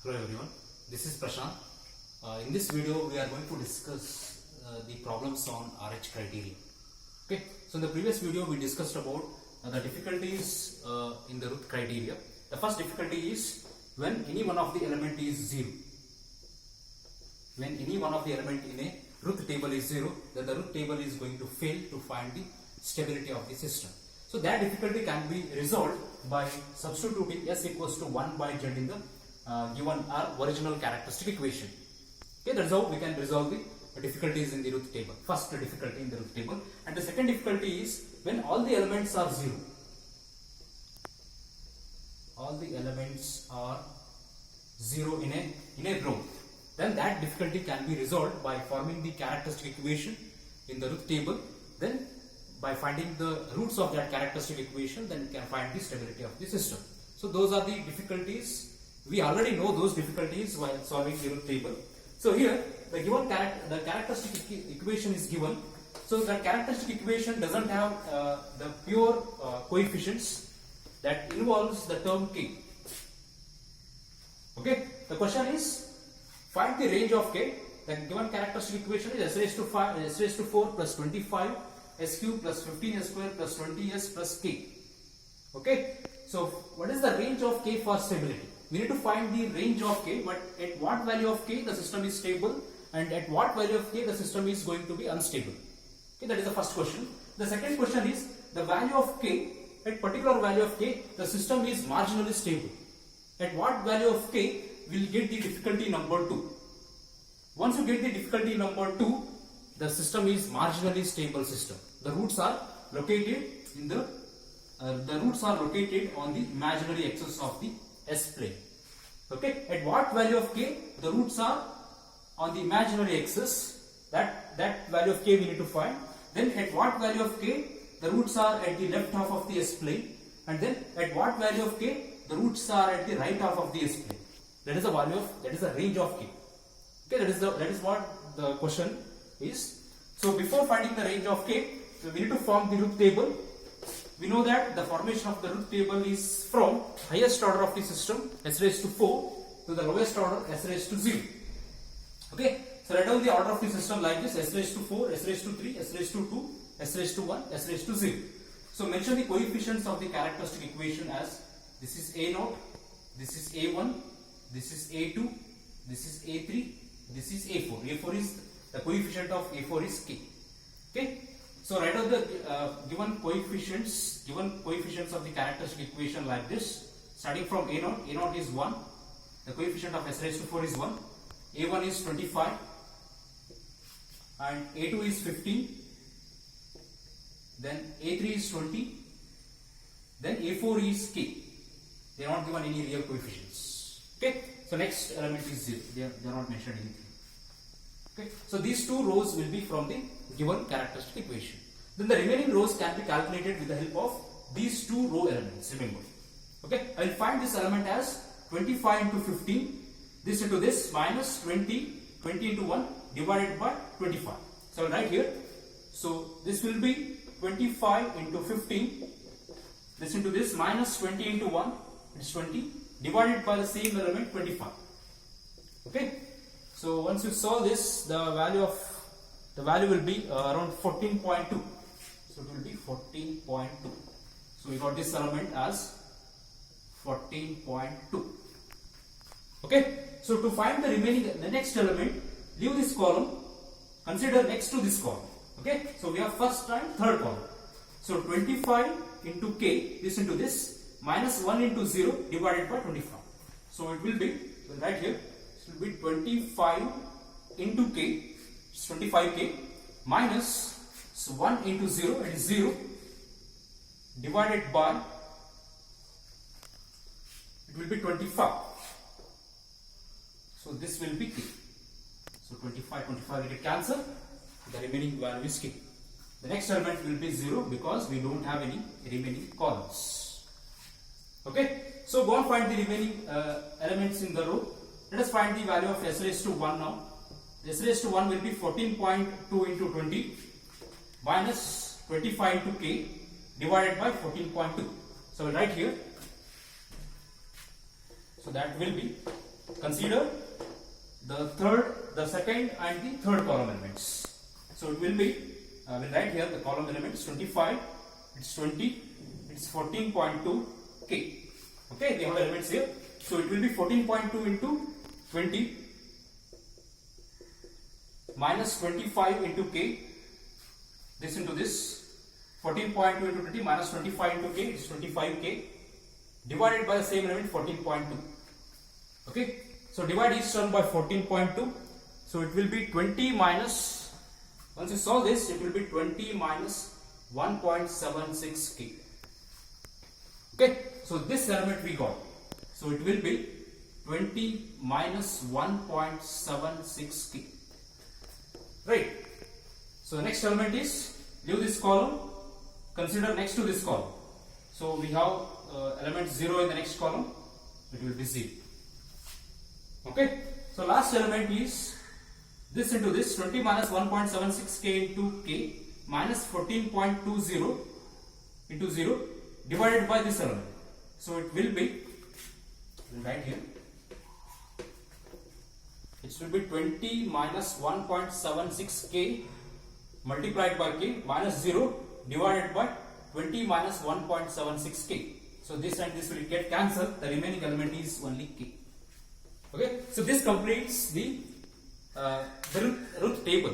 Hello everyone, this is Prashant. In this video we are going to discuss the problems on RH criteria. Okay, so in the previous video we discussed about the difficulties in the Routh criteria. The first difficulty is when any one of the element is 0. When any one of the element in a Routh table is 0, then the Routh table is going to fail to find the stability of the system. So that difficulty can be resolved by substituting S equals to 1 by Z in the given our original characteristic equation. Okay, that's how we can resolve the difficulties in the Routh table. First difficulty in the Routh table, and the second difficulty is when all the elements are 0. All the elements are 0 in a row. Then that difficulty can be resolved by forming the characteristic equation in the Routh table. Then by finding the roots of that characteristic equation, then we can find the stability of the system. So those are the difficulties. We already know those difficulties while solving the Routh table. So here the given the characteristic equation is given. So the characteristic equation doesn't have the pure coefficients that involves the term k. Okay, the question is find the range of k. The given characteristic equation is s raised to 5, s raised to 4 plus 25 s cube plus 15s square plus 20s plus k. Okay, so what is the range of k for stability? We need to find the range of k, but at what value of k the system is stable and at what value of k the system is going to be unstable. Okay, that is the first question. The second question is the value of k, at particular value of k the system is marginally stable. At what value of k we will get the difficulty number 2. Once you get the difficulty number 2, the system is marginally stable system. The roots are located in the roots are located on the imaginary axis of the S plane. Okay, at what value of k the roots are on the imaginary axis, that value of k we need to find. Then at what value of k the roots are at the left half of the S plane, and then at what value of k the roots are at the right half of the S plane. That is the value of, that is the range of k. Okay, that is what the question is. So before finding the range of k, we need to form the Routh table. We know that the formation of the Routh table is from highest order of the system s raised to 4 to the lowest order s raised to 0. Okay, so write down the order of the system like this: s raised to 4, s raised to 3, s raised to 2, s raised to 1, s raised to 0. So mention the coefficients of the characteristic equation as this is A0, this is A1, this is A2, this is A3, this is A4. A4 is the coefficient of A4 is k. Okay. So write out the given coefficients of the characteristic equation like this. Starting from A0, A0 is 1, the coefficient of s raised to 4 is 1, A1 is 25, and A2 is 15, then A3 is 20, then A4 is k. They are not given any real coefficients. Okay, so next element is 0, they are not mentioned anything. Okay, so these two rows will be from the given characteristic equation. Then the remaining rows can be calculated with the help of these two row elements. Remember, okay, I will find this element as 25 into 15, this into this, minus 20 into 1 divided by 25. So I will write here. So this will be 25 into 15, this into this, minus 20 into 1, it's 20, divided by the same element 25. Okay. So once you solve this, the value will be around 14.2. So it will be 14.2. So we got this element as 14.2. Okay. So to find the next element, leave this column, consider next to this column. Okay. So we have first and third column. So 25 into k, this into this, minus 1 into 0 divided by 25. So it will be, right here, it will be 25 into k, it's 25k, minus 1 into 0, it is 0, divided by, it will be 25. So this will be k. So 25 will get cancelled, the remaining value is k. The next element will be 0 because we don't have any remaining columns. Okay, so go and find the remaining elements in the row. Let us find the value of s raised to 1 now. S raised to 1 will be 14.2 into 20 minus 25 into k divided by 14.2. So we will write here. So that will be consider the second and the third column elements. So it will be, we'll write here the column elements 25, it's 20, it's 14.2 K. Okay, we have elements here. So it will be 14.2 into 20 minus 25 into K, this into this, 14.2 into 20 minus 25 into K, it's 25K, divided by the same element 14.2. Okay, so divide each term by 14.2, so it will be 20 minus, once you solve this, it will be 20 minus 1.76K. Okay, so this element we got, so it will be 20 minus 1.76K. Right. So the next element is, leave this column, consider next to this column. So we have element 0 in the next column, it will be 0. Okay. So last element is this into this, 20 minus 1.76K into K minus 14.20 into 0 divided by this element. So it will be, right here, it will be 20 minus 1.76K multiplied by K minus 0 divided by 20 minus 1.76K. So this and this will get cancelled, the remaining element is only K. Okay, so this completes the root table.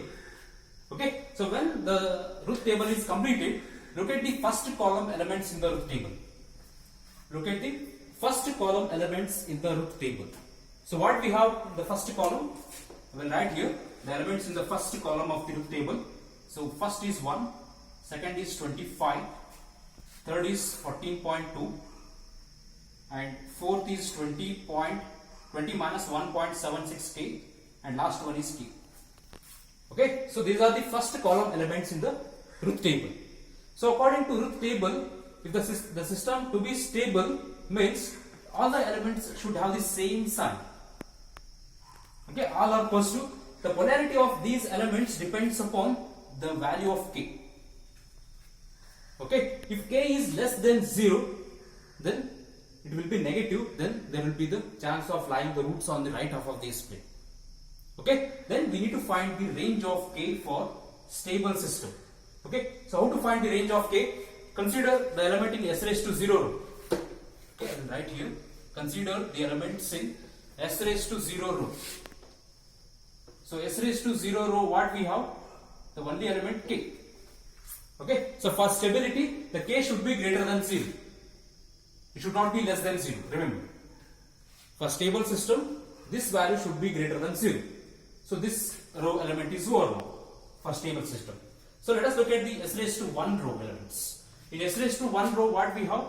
Okay, so when the root table is completed, look at the first column elements in the root table. Look at the first column elements in the root table. So what we have in the first column, I will write here the elements in the first column of the root table. So first is 1, second is 25, third is 14.2, and fourth is 20 minus 1.76K, and last one is K. Okay, so these are the first column elements in the root table. So according to root table, if the system to be stable means all the elements should have the same sign. Okay, all are positive. The polarity of these elements depends upon the value of K. Okay, if K is less than 0, then it will be negative, then there will be the chance of lying the roots on the right half of the S-plane. Okay, then we need to find the range of K for stable system. Okay, so how to find the range of K? Consider the element in S raised to 0 row. Okay, I will write here. Consider the elements in S raised to 0 row. So S raised to 0 row, what we have? The only element K. Okay, so for stability, the K should be greater than 0. It should not be less than 0. Remember, for stable system, this value should be greater than 0. So this row element is over for stable system. So let us look at the S raised to 1 row elements. In S raised to 1 row, what we have?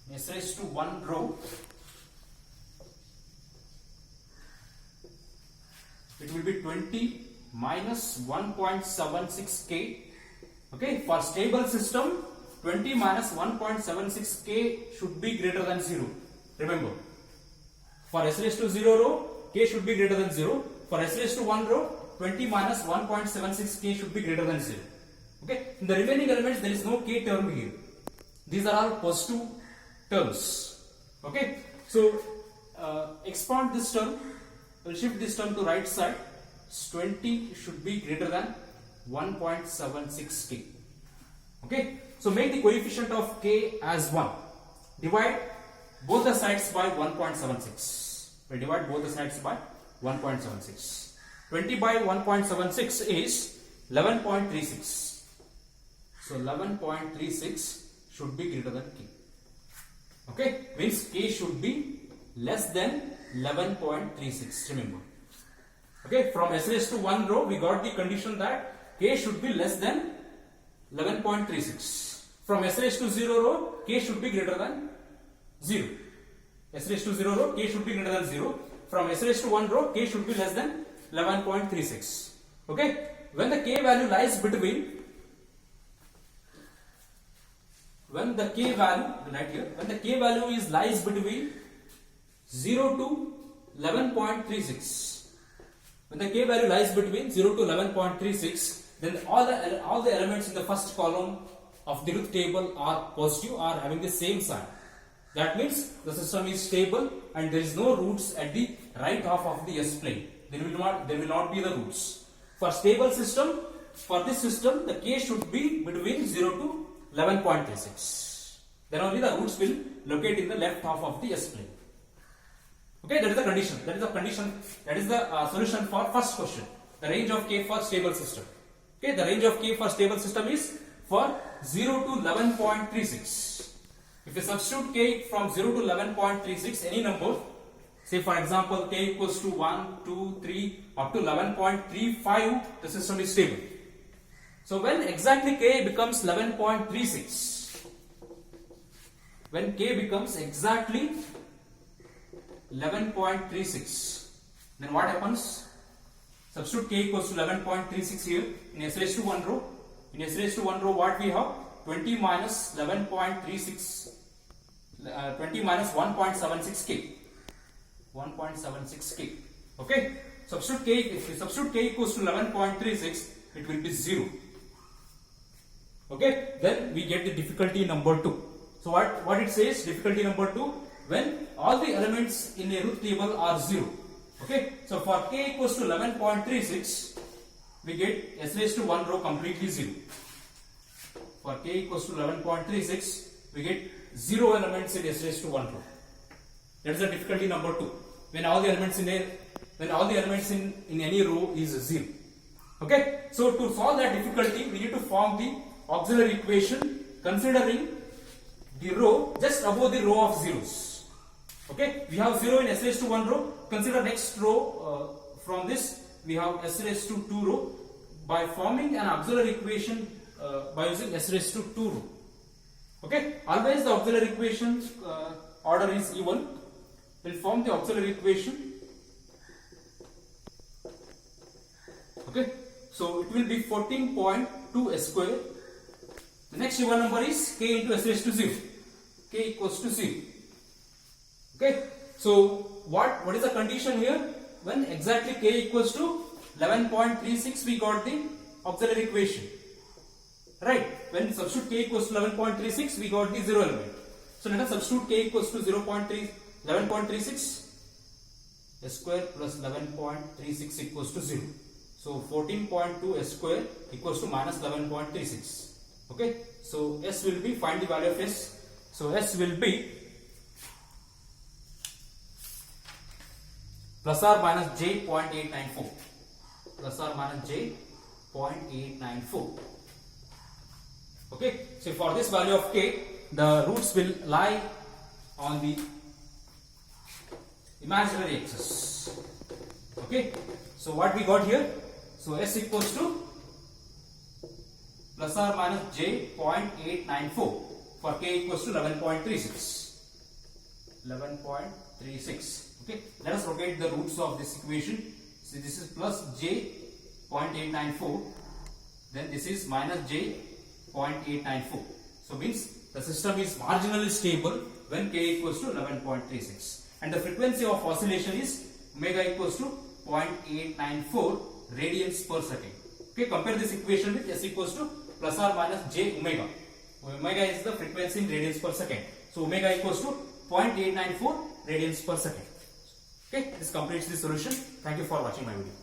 In S raised to 1 row, it will be 20 minus 1.76K. Okay, for stable system, 20 minus 1.76K should be greater than 0. Remember, for S raised to 0 row, K should be greater than 0. For S raised to 1 row, 20 minus 1.76K should be greater than 0. Okay, in the remaining elements, there is no K term here. These are all positive terms. Okay, so expand this term, we'll shift this term to right side. 20 should be greater than 1.76K. Okay, so make the coefficient of K as 1. Divide both the sides by 1.76. We divide both the sides by 1.76. 20 by 1.76 is 11.36. So 11.36 should be greater than K. Okay, means K should be less than 11.36. Remember. Okay, from S raised to 1 row, we got the condition that K should be less than 11.36. From S raised to 0 row, K should be greater than 0. S raised to 0 row, K should be greater than 0. From S raised to 1 row, K should be less than 11.36. Okay, when the K value lies between, when the K value, right here, when the K value is lies between 0 to 11.36. When the K value lies between 0 to 11.36, then all the elements in the first column of the root table are positive, are having the same sign. That means the system is stable and there is no roots at the right half of the S plane. There will not be the roots. For stable system, for this system, the K should be between 0 to 11.36. Then only the roots will locate in the left half of the S plane. Okay, that is the condition. That is the condition. That is the solution for first question. The range of K for stable system. Okay, the range of K for stable system is for 0 to 11.36. If you substitute K from 0 to 11.36, any number, say for example K equals to 1, 2, 3 up to 11.35, the system is stable. So when exactly K becomes 11.36, when K becomes exactly 11.36, then what happens? Substitute K equals to 11.36 here in S raised to 1 row. In S raised to 1 row, what we have? 20 minus 11.36, 20 minus 1.76 K. 1.76 K. Okay? Substitute K, if we substitute K equals to 11.36, it will be 0. Okay? Then we get the difficulty number 2. So what it says, difficulty number 2, when all the elements in a root table are 0. Okay? So for K equals to 11.36, we get S raised to 1 row completely 0. For K equals to 11.36, we get 0 elements in S raised to 1 row. That is the difficulty number 2. When all the elements in any row is 0. Okay? So to solve that difficulty, we need to form the auxiliary equation considering the row just above the row of zeros. Okay? We have 0 in S raised to 1 row. Consider next row from this. We have S raised to 2 row. By forming an auxiliary equation by using S raised to 2 row. Okay? Always the auxiliary equation order is even. We'll form the auxiliary equation. Okay? So it will be 14.2 S square. The next even number is K into S raised to 0. K equals to 0. Okay? So what is the condition here? When exactly K equals to 11.36, we got the auxiliary equation. Right? When substitute K equals to 11.36, we got the 0 element. So let us substitute K equals to 11.36. S square plus 11.36 equals to 0. So 14.2 S square equals to minus 11.36. Okay? So S will be, find the value of S. So S will be plus or minus J 0.894. Plus or minus J 0.894. Okay, so for this value of K, the roots will lie on the imaginary axis. Okay, so what we got here? So S equals to plus or minus J 0.894 for K equals to 11.36. 11.36. Okay, let us locate the roots of this equation. So this is plus J 0.894, then this is minus J 0.894. So means the system is marginally stable when K equals to 11.36, and the frequency of oscillation is omega equals to 0.894 radians per second. Okay, compare this equation with S equals to plus or minus J omega. Omega is the frequency in radians per second. So omega equals to 0.894 radians per second. Okay, this completes the solution. Thank you for watching my video.